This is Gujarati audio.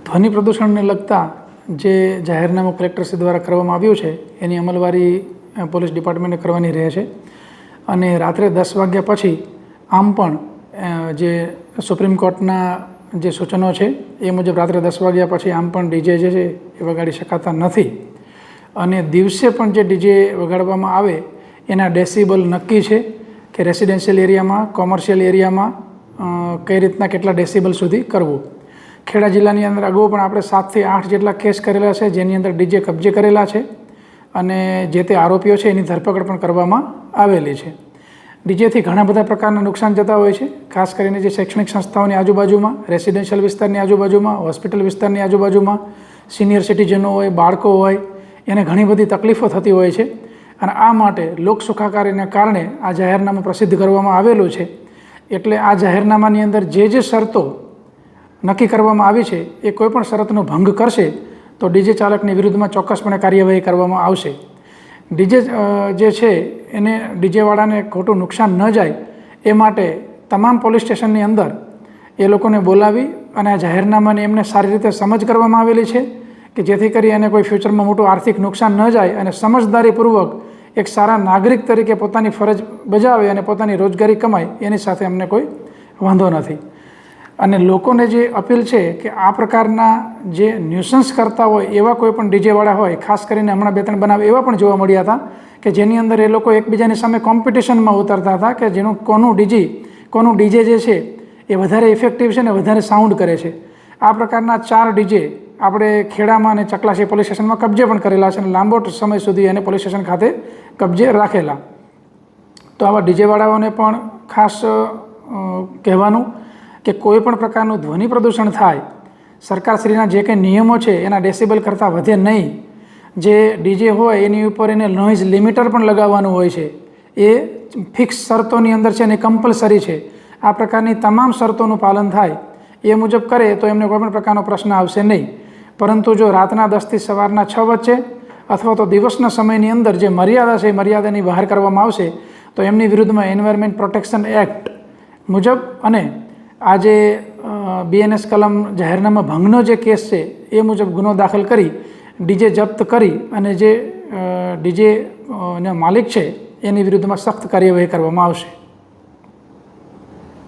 ધ્વનિ પ્રદૂષણને લગતા જે જાહેરનામું કલેક્ટરશ્રી દ્વારા કરવામાં આવ્યું છે એની અમલવારી પોલીસ ડિપાર્ટમેન્ટે કરવાની રહે છે અને રાત્રે 10 વાગ્યા પછી આમ પણ જે સુપ્રીમ કોર્ટના જે સૂચનો છે એ મુજબ રાત્રે 10 વાગ્યા પછી આમ પણ ડીજે જે છે એ વગાડી શકાતા નથી અને દિવસે પણ જે ડીજે વગાડવામાં આવે એના ડેસિબલ નક્કી છે કે રેસિડેન્શિયલ એરિયામાં કોમર્શિયલ એરિયામાં કઈ રીતના કેટલા ડેસિબલ સુધી કરવું. ખેડા જિલ્લાની અંદર અગાઉ પણ આપણે 7 થી 8 જેટલા કેસ કરેલા છે જેની અંદર ડીજે કબજે કરેલા છે અને જે તે આરોપીઓ છે એની ધરપકડ પણ કરવામાં આવેલી છે. ડીજેથી ઘણા બધા પ્રકારના નુકસાન જતા હોય છે, ખાસ કરીને જે શૈક્ષણિક સંસ્થાઓની આજુબાજુમાં, રેસિડેન્શિયલ વિસ્તારની આજુબાજુમાં, હોસ્પિટલ વિસ્તારની આજુબાજુમાં, સિનિયર સિટીઝનો હોય, બાળકો હોય, એને ઘણી બધી તકલીફો થતી હોય છે અને આ માટે લોક સુખાકારીને કારણે આ જાહેરનામું પ્રસિદ્ધ કરવામાં આવેલું છે. એટલે આ જાહેરનામાની અંદર જે શરતો નક્કી કરવામાં આવી છે એ કોઈપણ શરતનો ભંગ કરશે તો ડીજે ચાલકની વિરુદ્ધમાં ચોક્કસપણે કાર્યવાહી કરવામાં આવશે. ડીજે જે છે એને ડીજેવાળાને ખોટું નુકસાન ન જાય એ માટે તમામ પોલીસ સ્ટેશનની અંદર એ લોકોને બોલાવી અને આ જાહેરનામાની એમને સારી રીતે સમજ કરવામાં આવેલી છે કે જેથી કરી એને કોઈ ફ્યુચરમાં મોટું આર્થિક નુકસાન ન જાય અને સમજદારીપૂર્વક એક સારા નાગરિક તરીકે પોતાની ફરજ બજાવે અને પોતાની રોજગારી કમાય એની સાથે અમને કોઈ વાંધો નથી. અને લોકોને જે અપીલ છે કે આ પ્રકારના જે ન્યુસન્સ કરતા હોય એવા કોઈ પણ ડીજેવાળા હોય, ખાસ કરીને હમણાં 2-3 બનાવ એવા પણ જોવા મળ્યા હતા કે જેની અંદર એ લોકો એકબીજાની સામે કોમ્પિટિશનમાં ઉતરતા હતા કે જેનું કોનું ડીજે જે છે એ વધારે ઇફેક્ટિવ છે ને વધારે સાઉન્ડ કરે છે. આ પ્રકારના 4 ડીજે આપણે ખેડામાં અને ચકલાસી પોલીસ સ્ટેશનમાં કબજે પણ કરેલા છે અને લાંબો સમય સુધી એને પોલીસ સ્ટેશન ખાતે કબજે રાખેલા. તો આવા ડીજેવાળાઓને પણ ખાસ કહેવાનું કે કોઈ પણ પ્રકારનું ધ્વનિ પ્રદૂષણ થાય, સરકારશ્રીના જે કંઈ નિયમો છે એના ડેસિબલ કરતાં વધે નહીં. જે ડીજે હોય એની ઉપર એને નોઇઝ લિમિટર પણ લગાવવાનું હોય છે, એ ફિક્સ શરતોની અંદર છે અને કમ્પલસરી છે. આ પ્રકારની તમામ શરતોનું પાલન થાય એ મુજબ કરે તો એમને કોઈ પણ પ્રકારનો પ્રશ્ન આવશે નહીં. પરંતુ જો રાતના 10 થી સવારના 6 વચ્ચે અથવા તો દિવસના સમયની અંદર જે મર્યાદા છે એ મર્યાદાની બહાર કરવામાં આવશે તો એમની વિરુદ્ધમાં એન્વાયરમેન્ટ પ્રોટેક્શન એક્ટ મુજબ અને આ જે BNS કલમ જાહેરનામા ભંગનો જે કેસ છે એ મુજબ ગુનો દાખલ કરી ડીજે જપ્ત કરી અને જે ડીજેના માલિક છે એની વિરુદ્ધમાં સખ્ત કાર્યવાહી કરવામાં આવશે.